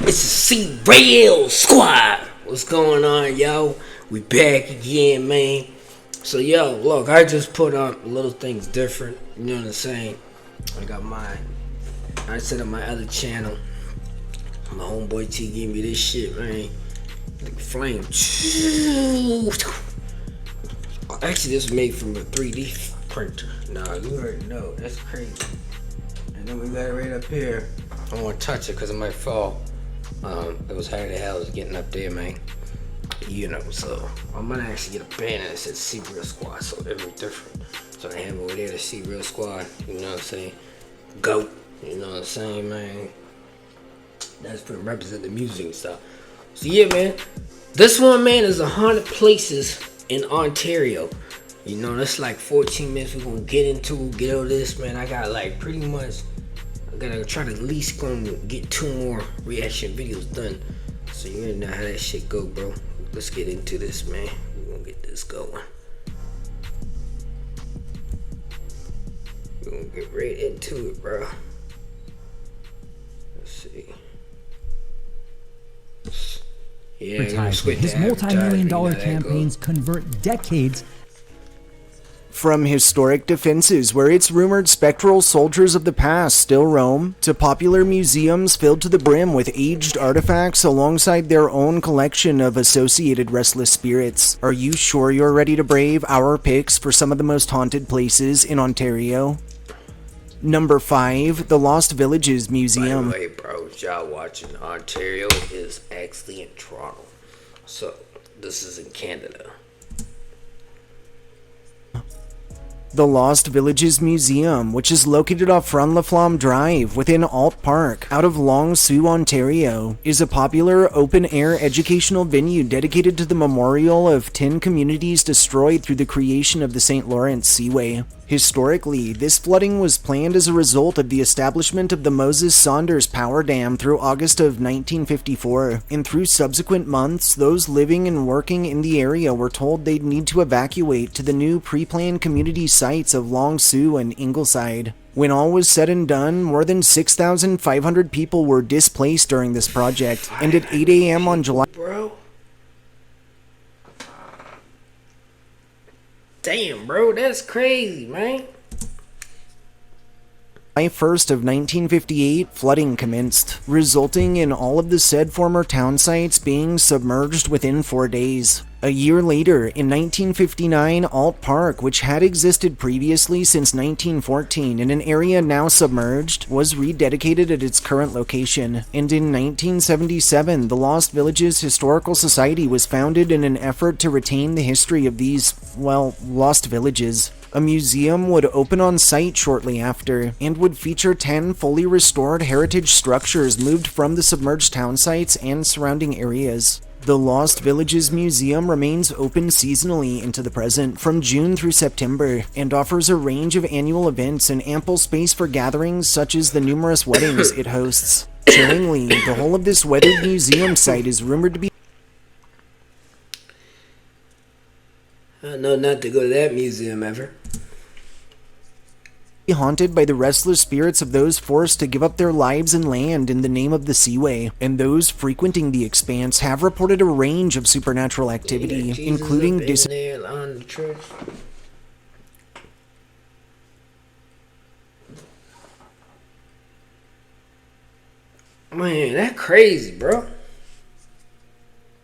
It's the C-Rail Squad. What's going on, yo? We back again, man. So, yo, look, I just put up little things different. You know what I'm saying? I set up my other channel. My homeboy T gave me this shit, man. Like flame. Actually, this was made from a 3D printer. Nah, you already know. That's crazy. And then we got it right up here. I don't want to touch it because it might fall. It was hard as hell getting up there, man. You know, so I'm gonna actually get a banner that says C-Real Squad, so it'll be different. So I have over there the C-Real Squad, you know what I'm saying? GOAT, you know what I'm saying, man? That's for represent the music and stuff. So yeah, man. This one, man, is 100 places in Ontario. You know, that's like 14 minutes we're gonna get all this, man. I got like pretty much, I gotta try to at least gonna get 2 more reaction videos done. So you already know how that shit go, bro. Let's get into this, man. We're gonna get this going. We're gonna get right into it, bro. Let's see. Yeah, his multi-million-dollar campaigns convert decades. From historic defenses where it's rumored spectral soldiers of the past still roam, to popular museums filled to the brim with aged artifacts alongside their own collection of associated restless spirits. Are you sure you're ready to brave our picks for some of the most haunted places in Ontario? Number 5, the Lost Villages Museum. By the way, bro, y'all watching, Ontario is actually in Toronto. So, this is in Canada. The Lost Villages Museum, which is located off Front La Flamme Drive within Alt Park, out of Long Sault, Ontario, is a popular open-air educational venue dedicated to the memorial of 10 communities destroyed through the creation of the St. Lawrence Seaway. Historically, this flooding was planned as a result of the establishment of the Moses Saunders Power Dam through August of 1954, and through subsequent months, those living and working in the area were told they'd need to evacuate to the new pre-planned community sites of Long Sault and Ingleside. When all was said and done, more than 6,500 people were displaced during this project, and at 8 a.m. on July... Bro. Damn, bro, that's crazy, man. July 1st of 1958, flooding commenced, resulting in all of the said former town sites being submerged within 4 days. A year later, in 1959, Alt Park, which had existed previously since 1914 in an area now submerged, was rededicated at its current location. And in 1977, the Lost Villages Historical Society was founded in an effort to retain the history of these, well, lost villages. A museum would open on site shortly after, and would feature 10 fully restored heritage structures moved from the submerged town sites and surrounding areas. The Lost Villages Museum remains open seasonally into the present, from June through September, and offers a range of annual events and ample space for gatherings such as the numerous weddings it hosts. Chillingly, the whole of this weathered museum site is rumored to be I know not to go to that museum ever. haunted by the restless spirits of those forced to give up their lives and land in the name of the Seaway, and those frequenting the expanse have reported a range of supernatural activity, including on the church. Man, that crazy, bro.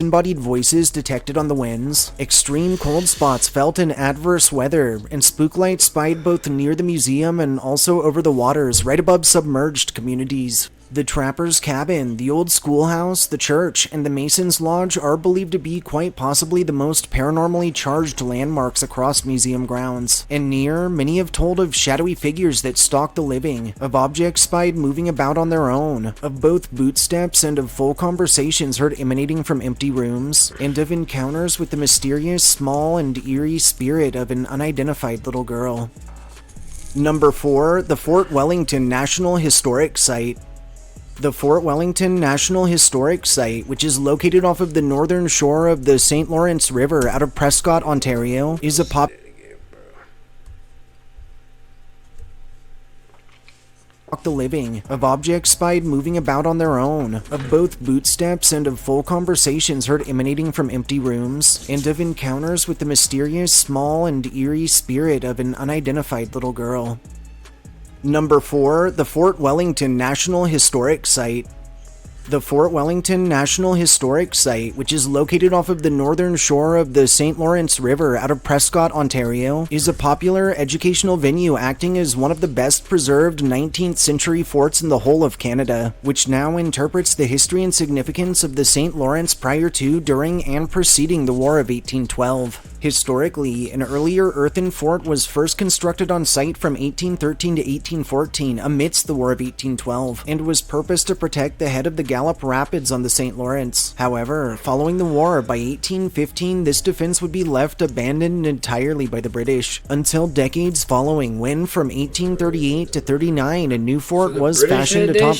disembodied voices detected on the winds, extreme cold spots felt in adverse weather, and spook lights spied both near the museum and also over the waters right above submerged communities. The Trapper's Cabin, the old schoolhouse, the church, and the Mason's Lodge are believed to be quite possibly the most paranormally charged landmarks across museum grounds. And near, many have told of shadowy figures that stalk the living, of objects spied moving about on their own, of both bootsteps and of full conversations heard emanating from empty rooms, and of encounters with the mysterious, small, and eerie spirit of an unidentified little girl. Number 4. The Fort Wellington National Historic Site. The Fort Wellington National Historic Site, which is located off of the northern shore of the St. Lawrence River out of Prescott, Ontario, is a the living, of objects spied moving about on their own, of both bootsteps and of full conversations heard emanating from empty rooms, and of encounters with the mysterious, small, and eerie spirit of an unidentified little girl. Number 4. The Fort Wellington National Historic Site. The Fort Wellington National Historic Site, which is located off of the northern shore of the St. Lawrence River out of Prescott, Ontario, is a popular educational venue acting as one of the best preserved 19th century forts in the whole of Canada, which now interprets the history and significance of the St. Lawrence prior to, during, and preceding the War of 1812. Historically, an earlier earthen fort was first constructed on site from 1813 to 1814 amidst the War of 1812, and was purposed to protect the head of the Gallup Rapids on the St. Lawrence. However, following the war, by 1815 this defense would be left abandoned entirely by the British, until decades following, when from 1838 to 39 a new fort was fashioned atop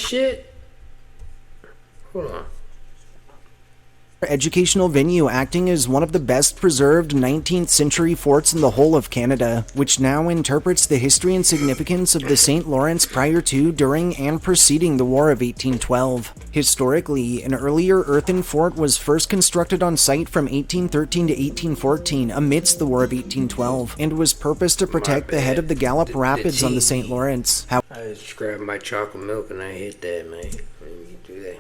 educational venue acting as one of the best preserved 19th century forts in the whole of Canada, which now interprets the history and significance of the St. Lawrence prior to, during, and preceding the War of 1812. Historically, an earlier earthen fort was first constructed on site from 1813 to 1814 amidst the War of 1812, and was purposed to protect the head of the Gallup Rapids on the St. Lawrence. I just grabbed my chocolate milk and I hit that, man. You do that.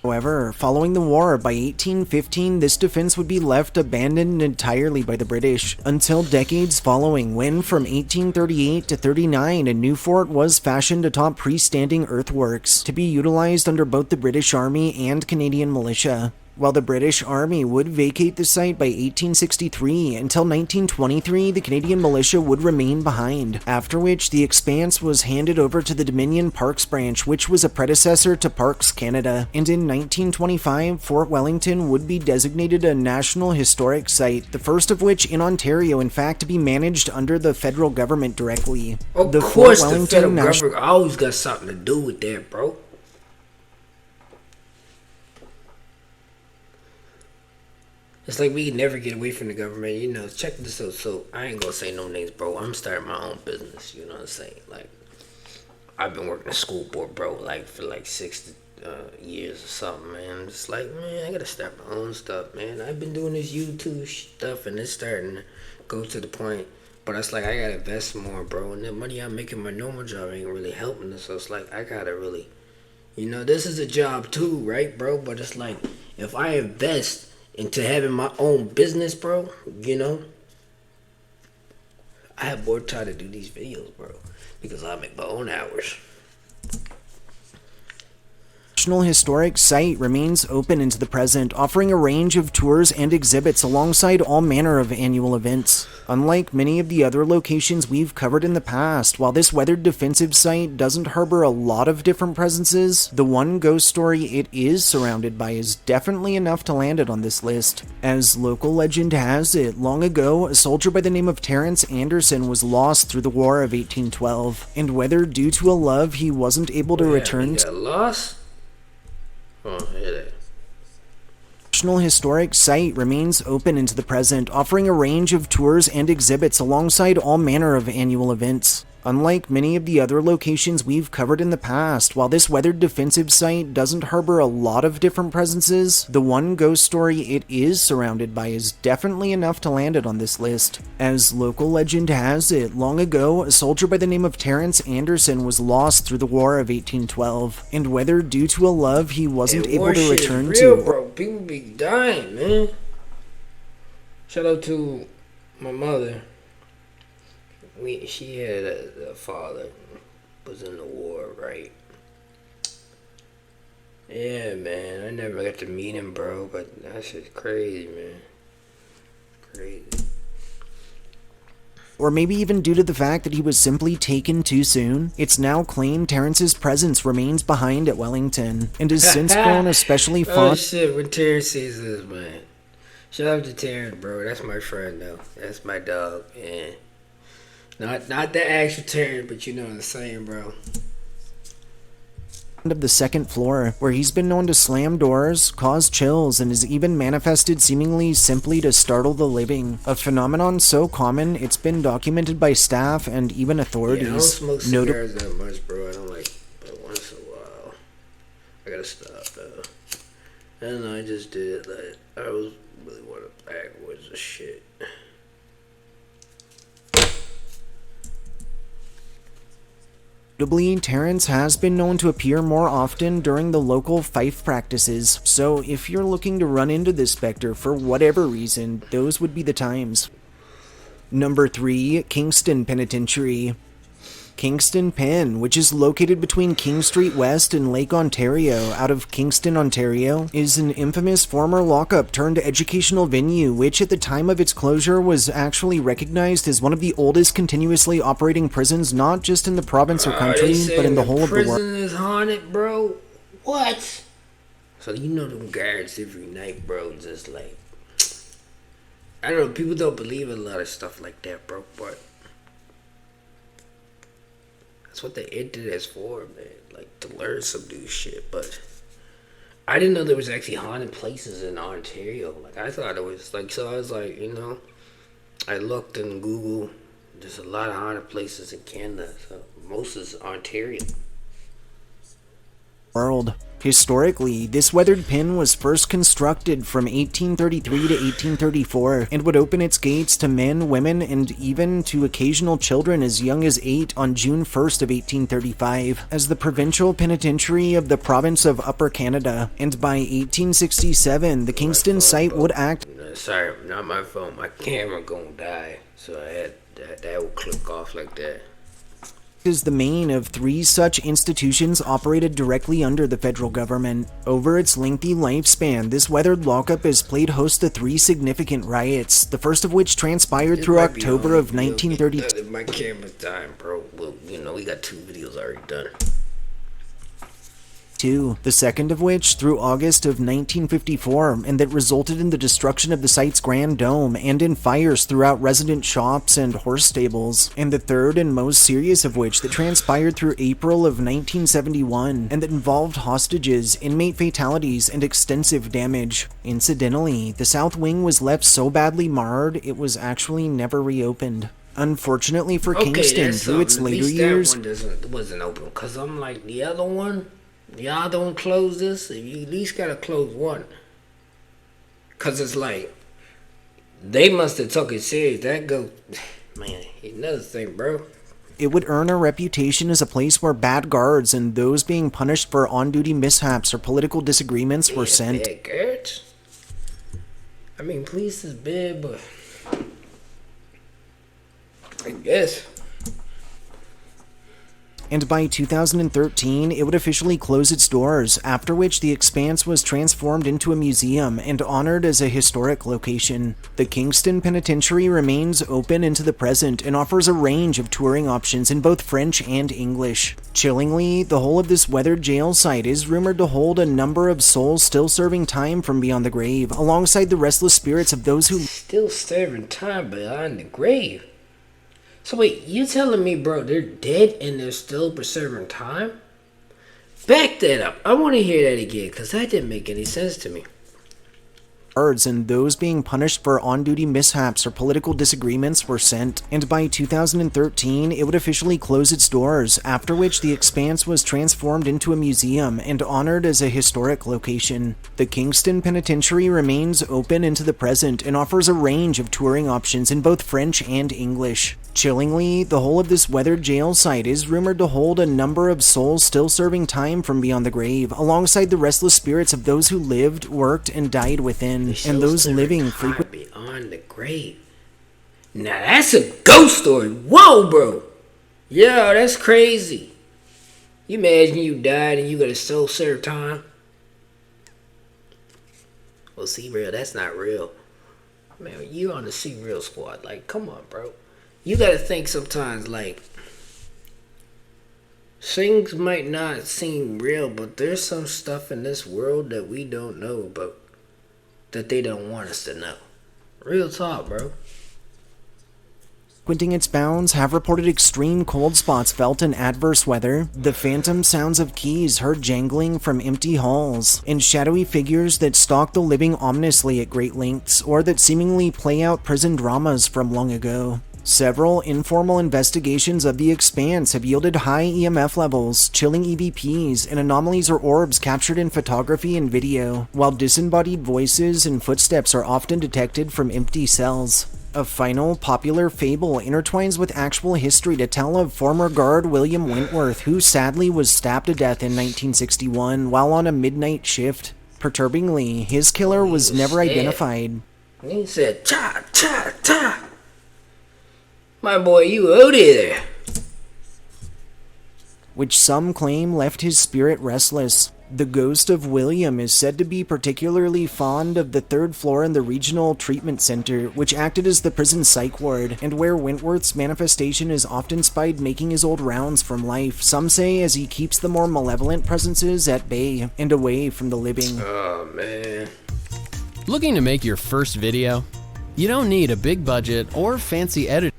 However, following the war, by 1815 this defense would be left abandoned entirely by the British, until decades following, when from 1838 to 39 a new fort was fashioned atop freestanding earthworks, to be utilized under both the British Army and Canadian militia. While the British Army would vacate the site by 1863, until 1923 the Canadian militia would remain behind, after which the expanse was handed over to the Dominion Parks branch, which was a predecessor to Parks Canada, and in 1925 Fort Wellington would be designated a National Historic Site, the first of which in Ontario, in fact, to be managed under the federal government directly. Of course the federal government always got something to do with that, bro. It's like we never get away from the government, you know. Check this out. So I ain't gonna say no names, bro. I'm starting my own business. You know what I'm saying? Like, I've been working a school board, bro, like for like 6 years or something, man. It's like, man, I gotta start my own stuff, man. I've been doing this YouTube stuff, and it's starting to go to the point. But it's like I gotta invest more, bro. And the money I'm making my normal job ain't really helping us. So it's like I gotta really, you know, this is a job too, right, bro? But it's like if I invest into having my own business, bro, you know, I have more time to do these videos, bro, because I make my own hours. National Historic Site remains open into the present, offering a range of tours and exhibits alongside all manner of annual events. Unlike many of the other locations we've covered in the past, while this weathered defensive site doesn't harbor a lot of different presences, the one ghost story it is surrounded by is definitely enough to land it on this list. As local legend has it, long ago, a soldier by the name of Terence Anderson was lost through the War of 1812, and whether due to a love he wasn't able to return to... Lost? Oh, hear that. National Historic Site remains open into the present, offering a range of tours and exhibits alongside all manner of annual events. Unlike many of the other locations we've covered in the past, while this weathered defensive site doesn't harbor a lot of different presences, the one ghost story it is surrounded by is definitely enough to land it on this list. As local legend has it, long ago, a soldier by the name of Terence Anderson was lost through the War of 1812, and whether due to a love he wasn't able to return to... Bro. People be dying, man. Shout out to my mother. She had a father was in the war, right? Yeah, man. I never got to meet him, bro, but that shit's crazy, man. Crazy. Or maybe even due to the fact that he was simply taken too soon, it's now claimed Terrence's presence remains behind at Wellington, and has since grown especially fond... Oh shit, when Terrence sees this, man. Shout out to Terrence, bro. That's my friend, though. That's my dog, man. Not the actual Terrence, but you know what I'm saying, bro. Of the second floor, where he's been known to slam doors, cause chills, and has even manifested seemingly simply to startle the living. A phenomenon so common, it's been documented by staff and even authorities. Yeah, I don't smoke cigars that much, bro. I don't like gotta stop though. And I just did it like I was really wanting backwards and shit. Notably, Terrence has been known to appear more often during the local fife practices, so if you're looking to run into this specter for whatever reason, those would be the times. Number 3, Kingston Penitentiary. Kingston Pen, which is located between King Street West and Lake Ontario out of Kingston, Ontario, is an infamous former lockup turned educational venue which at the time of its closure was actually recognized as one of the oldest continuously operating prisons not just in the province or country, but in the whole of the world. Prison is haunted, bro? What? So you know them guards every night, bro, just like... I don't know, people don't believe in a lot of stuff like that, bro, but... That's what the internet is for, man. Like, to learn some new shit. But I didn't know there was actually haunted places in Ontario. Like, I thought it was, like, so I was like, you know, I looked in Google. There's a lot of haunted places in Canada. So most is Ontario. World. Historically, this weathered pen was first constructed from 1833 to 1834 and would open its gates to men, women, and even to occasional children as young as 8 on June 1st of 1835 as the provincial penitentiary of the province of Upper Canada, and by 1867 the Kingston site would act... Sorry, not my phone. My camera gonna die, so I had that would click off like that. Is the main of 3 such institutions operated directly under the federal government. Over its lengthy lifespan, this weathered lockup has played host to 3 significant riots, the first of which transpired through October of 1932. My camera's dying, bro. Well, you know, we got 2 videos already done. The second of which through August of 1954, and that resulted in the destruction of the site's grand dome and in fires throughout resident shops and horse stables, and the third and most serious of which that transpired through April of 1971, and that involved hostages, inmate fatalities, and extensive damage. Incidentally, the South Wing was left so badly marred it was actually never reopened. Unfortunately for Kingston, through its later years... That one wasn't open, because I'm like, the other one... Y'all don't close this. You at least gotta close one. Cause it's like they must have took it serious. That go, man. Another thing, bro. It would earn a reputation as a place where bad guards and those being punished for on-duty mishaps or political disagreements were sent. Bad guards. I mean, police is bad, but I guess. And by 2013, it would officially close its doors, after which the expanse was transformed into a museum and honored as a historic location. The Kingston Penitentiary remains open into the present and offers a range of touring options in both French and English. Chillingly, the whole of this weathered jail site is rumored to hold a number of souls still serving time from beyond the grave, alongside the restless spirits of those who... Still serving time beyond the grave? So wait, you telling me, bro, they're dead and they're still serving time? Back that up. I want to hear that again, because that didn't make any sense to me. And those being punished for on-duty mishaps or political disagreements were sent, and by 2013 it would officially close its doors, after which the expanse was transformed into a museum and honored as a historic location. The Kingston Penitentiary remains open into the present and offers a range of touring options in both French and English. Chillingly, the whole of this weathered jail site is rumored to hold a number of souls still serving time from beyond the grave, alongside the restless spirits of those who lived, worked, and died within, and those living frequently beyond the grave. Now that's a ghost story. Whoa, bro. Yo, that's crazy. You imagine you died and you gotta still serve time? Well, see, real, that's not real. Man, you on the See Real squad. Like, come on, bro. You gotta think sometimes, like, things might not seem real, but there's some stuff in this world that we don't know about, that they don't want us to know. Real talk, bro. Frequenting its bounds have reported extreme cold spots felt in adverse weather, the phantom sounds of keys heard jangling from empty halls, and shadowy figures that stalk the living ominously at great lengths, or that seemingly play out prison dramas from long ago. Several informal investigations of the expanse have yielded high EMF levels, chilling EVPs, and anomalies or orbs captured in photography and video, while disembodied voices and footsteps are often detected from empty cells. A final popular fable intertwines with actual history to tell of former guard William Wentworth, who sadly was stabbed to death in 1961 while on a midnight shift. Perturbingly, his killer was never identified. He said, "Ta, ta, ta. My boy, you out there." Which some claim left his spirit restless. The ghost of William is said to be particularly fond of the third floor in the Regional Treatment Center, which acted as the prison psych ward, and where Wentworth's manifestation is often spied making his old rounds from life, some say as he keeps the more malevolent presences at bay and away from the living. Oh, man. Looking to make your first video? You don't need a big budget or fancy editing.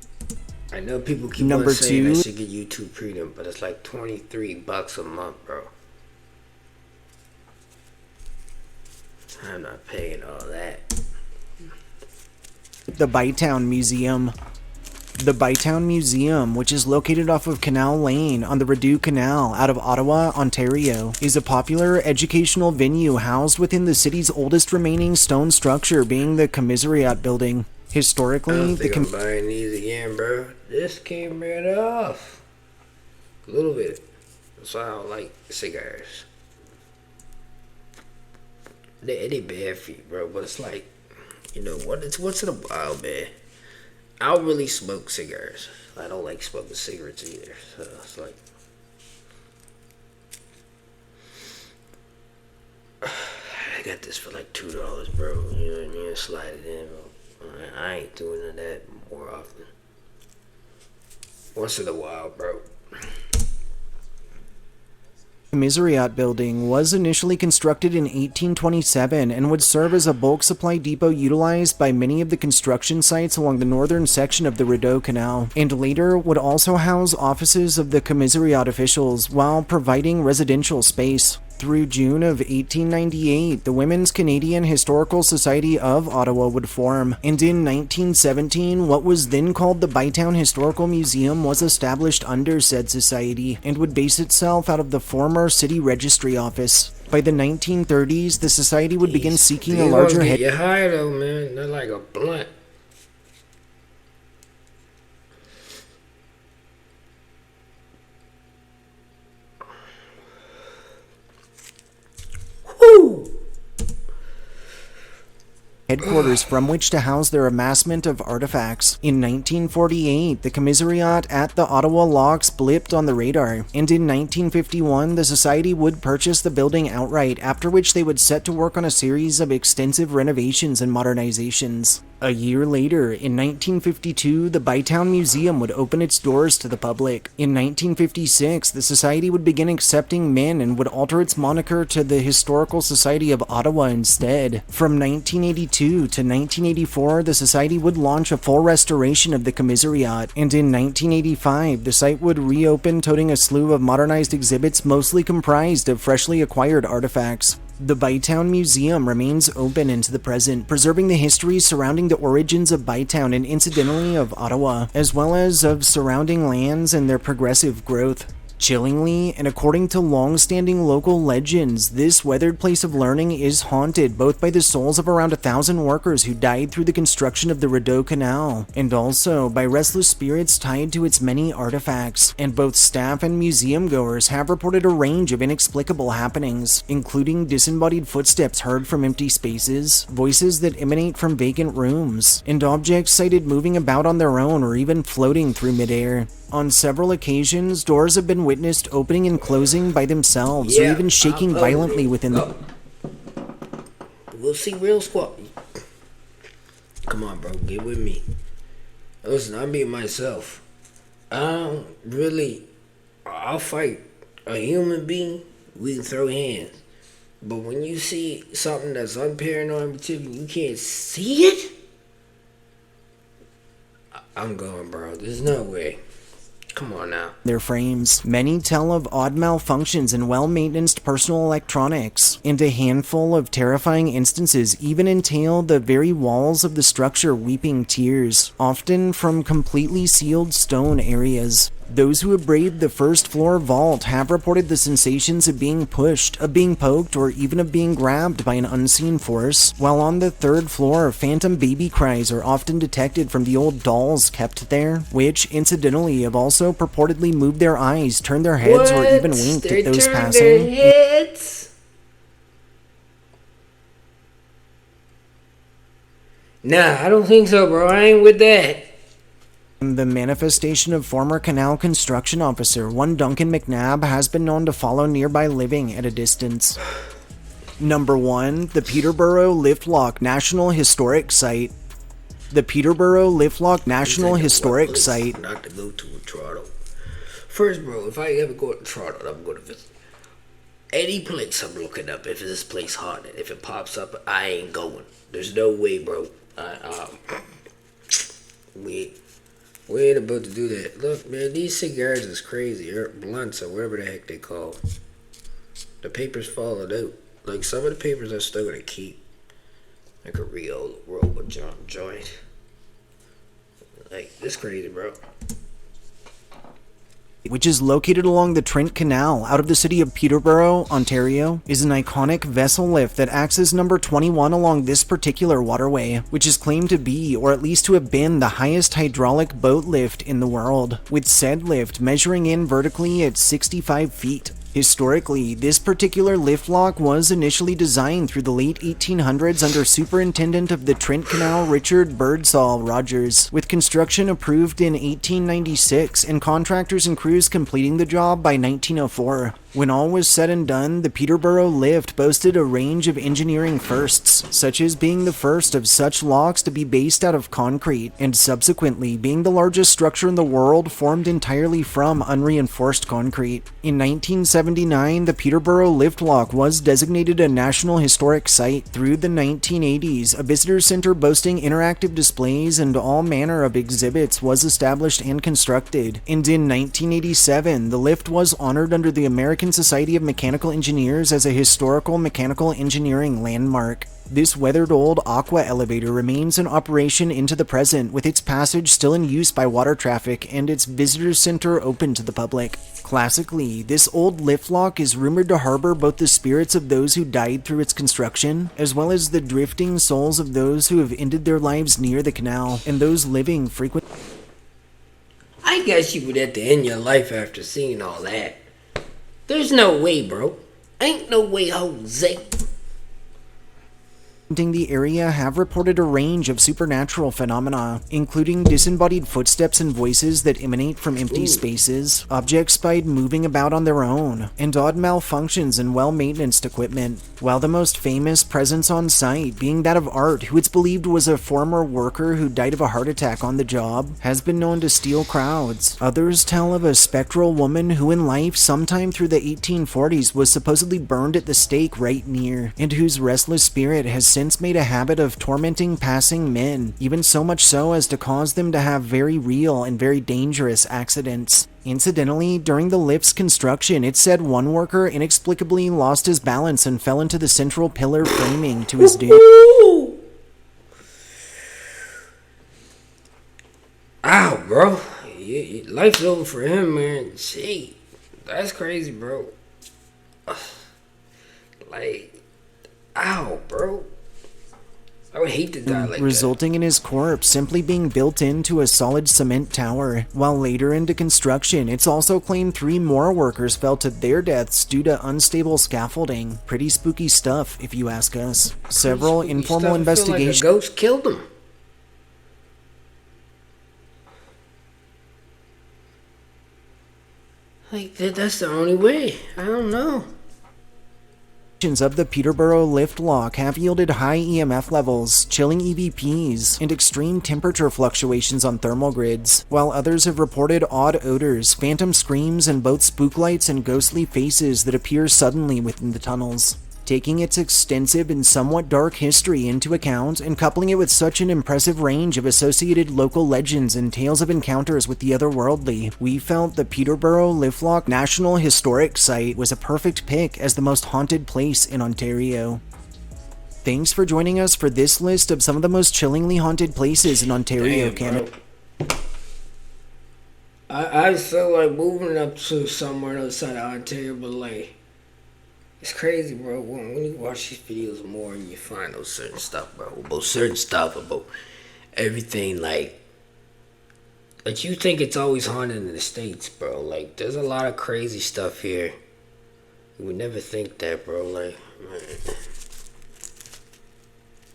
I know people keep Number on saying I 2. should get YouTube Premium, but it's like $23 a month, bro. I'm not paying all that. The Bytown Museum. The Bytown Museum, which is located off of Canal Lane on the Rideau Canal out of Ottawa, Ontario, is a popular educational venue housed within the city's oldest remaining stone structure, being the Commissariat Building. I Historically, don't the think I'm buying these again, bro. This came right off. A little bit. That's why I don't like cigars. They bad for you, bro. But it's like, you know, what's in a while, man? I don't really smoke cigars. I don't like smoking cigarettes either. So it's like, I got this for like $2, bro. You know what I mean? Slide it in, bro. I ain't doing that more often. Once in a while, bro. Commissariat Building was initially constructed in 1827 and would serve as a bulk supply depot utilized by many of the construction sites along the northern section of the Rideau Canal, and later would also house offices of the Commissariat officials while providing residential space. Through June of 1898, the Women's Canadian Historical Society of Ottawa would form, and in 1917, what was then called the Bytown Historical Museum was established under said society, and would base itself out of the former City Registry Office. By the 1930s, the society would begin seeking a larger head. You're high though, man. They're like a blunt. headquarters from which to house their amassment of artifacts. In 1948, the Commissariat at the Ottawa Locks blipped on the radar, and in 1951, the Society would purchase the building outright, after which they would set to work on a series of extensive renovations and modernizations. A year later, in 1952, the Bytown Museum would open its doors to the public. In 1956, the Society would begin accepting men and would alter its moniker to the Historical Society of Ottawa instead. From 1982 to 1984, the Society would launch a full restoration of the Commissariat, and in 1985, the site would reopen toting a slew of modernized exhibits mostly comprised of freshly acquired artifacts. The Bytown Museum remains open into the present, preserving the history surrounding the origins of Bytown and incidentally of Ottawa, as well as of surrounding lands and their progressive growth. Chillingly, and according to long-standing local legends, this weathered place of learning is haunted both by the souls of around 1,000 workers who died through the construction of the Rideau Canal, and also by restless spirits tied to its many artifacts, and both staff and museum goers have reported a range of inexplicable happenings, including disembodied footsteps heard from empty spaces, voices that emanate from vacant rooms, and objects sighted moving about on their own or even floating through midair. On several occasions, doors have been witnessed opening and closing by themselves, or even shaking violently within the... We'll see real squad. Come on, bro, get with me. Listen, I'm being myself. I'll fight a human being, we can throw hands. But when you see something that's unparanormal, you can't see it? I'm going, bro. There's no way. Come on now. their frames. Many tell of odd malfunctions in well-maintained personal electronics, and a handful of terrifying instances even entail the very walls of the structure weeping tears, often from completely sealed stone areas. Those who have braved the first floor vault have reported the sensations of being pushed, of being poked, or even of being grabbed by an unseen force, while on the third floor, phantom baby cries are often detected from the old dolls kept there, which, incidentally, have also purportedly moved their eyes, turned their heads, or even winked at those passing. Their heads? Nah, I don't think so, bro. I ain't with that. The manifestation of former canal construction officer, one Duncan McNabb, has been known to follow nearby living at a distance. Number 1. The Peterborough Liftlock National Historic Site. The Peterborough Liftlock National Historic Site. Not to go to Toronto. First, bro, if I ever go to Toronto, I'm going to visit any place I'm looking up. If this place haunted, if it pops up, I ain't going. There's no way, bro. We ain't about to do that. Look, man, these cigars is crazy. Or blunts, or whatever the heck they call. The paper's falling out. Like, some of the papers I'm still gonna keep. Like a real robo joint. Like, this crazy, bro. Which is located along the Trent Canal out of the city of Peterborough, Ontario, is an iconic vessel lift that acts as number 21 along this particular waterway, which is claimed to be, or at least to have been, the highest hydraulic boat lift in the world, with said lift measuring in vertically at 65 feet. Historically, this particular lift lock was initially designed through the late 1800s under Superintendent of the Trent Canal Richard Birdsall Rogers, with construction approved in 1896 and contractors and crews completing the job by 1904. When all was said and done, the Peterborough lift boasted a range of engineering firsts, such as being the first of such locks to be based out of concrete, and subsequently being the largest structure in the world formed entirely from unreinforced concrete. In 1979, the Peterborough lift lock was designated a National Historic Site. Through the 1980s, a visitor center boasting interactive displays and all manner of exhibits was established and constructed, and in 1987, the lift was honored under the American Society of Mechanical Engineers as a historical mechanical engineering landmark. This weathered old aqua elevator remains in operation into the present, with its passage still in use by water traffic and its visitor center open to the public. Classically, this old lift lock is rumored to harbor both the spirits of those who died through its construction, as well as the drifting souls of those who have ended their lives near the canal, and those living frequent. I guess you would have to end your life after seeing all that. There's no way, bro. Ain't no way, Jose. The area have reported a range of supernatural phenomena, including disembodied footsteps and voices that emanate from empty spaces, objects spied moving about on their own, and odd malfunctions in well-maintained equipment, while the most famous presence on site being that of Art, who it's believed was a former worker who died of a heart attack on the job, has been known to steal crowds. Others tell of a spectral woman who in life sometime through the 1840s was supposedly burned at the stake right near, and whose restless spirit has since made a habit of tormenting passing men, even so much so as to cause them to have very real and very dangerous accidents. Incidentally, during the lift's construction, it said one worker inexplicably lost his balance and fell into the central pillar framing to his doom. Ow, bro. Life's over for him, man. Gee, that's crazy, bro. Like, ow, bro. I would hate to die like resulting in his corpse simply being built into a solid cement tower. While later into construction, it's also claimed 3 more workers fell to their deaths due to unstable scaffolding. Pretty spooky stuff, if you ask us. Several informal investigations. Like a ghost killed them. Like, that's the only way. I don't know. Of the Peterborough lift lock have yielded high EMF levels, chilling EVPs, and extreme temperature fluctuations on thermal grids, while others have reported odd odors, phantom screams, and both spook lights and ghostly faces that appear suddenly within the tunnels. Taking its extensive and somewhat dark history into account and coupling it with such an impressive range of associated local legends and tales of encounters with the otherworldly, we felt the Peterborough Lifflock National Historic Site was a perfect pick as the most haunted place in Ontario. Thanks for joining us for this list of some of the most chillingly haunted places in Ontario, Canada. I feel like moving up to somewhere outside of Ontario, but like, it's crazy, bro. When you watch these videos more and you find those certain stuff, bro, about certain stuff, about everything, like you think it's always haunted in the States, bro. Like, there's a lot of crazy stuff here. You would never think that, bro. Like, man.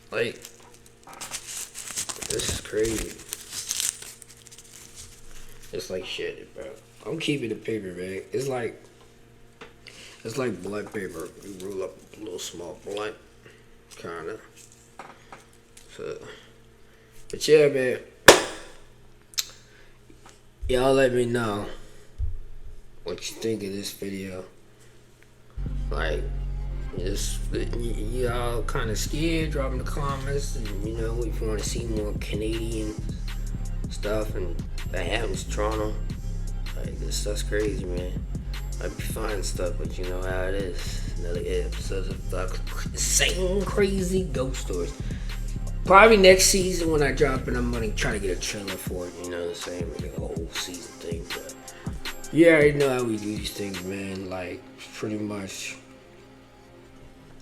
Like, this is crazy. It's like shit, bro. I'm keeping the paper, man. It's like blunt paper. You roll up a little small blunt, kinda. So, but yeah, man. Y'all let me know what you think of this video. Like, y'all kind of scared? Drop in the comments, and if you want to see more Canadian stuff and that happens in Toronto. Like, this stuff's crazy, man. Might be finding stuff, but you know how it is. Another episode of the same crazy ghost stories. Probably next season when I drop it, I'm gonna try to get a trailer for it. You know what I'm saying? Like a whole season thing. But you already know how we do these things, man. Like, pretty much.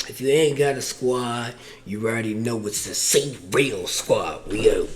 If you ain't got a squad, you already know it's the same real squad. We out.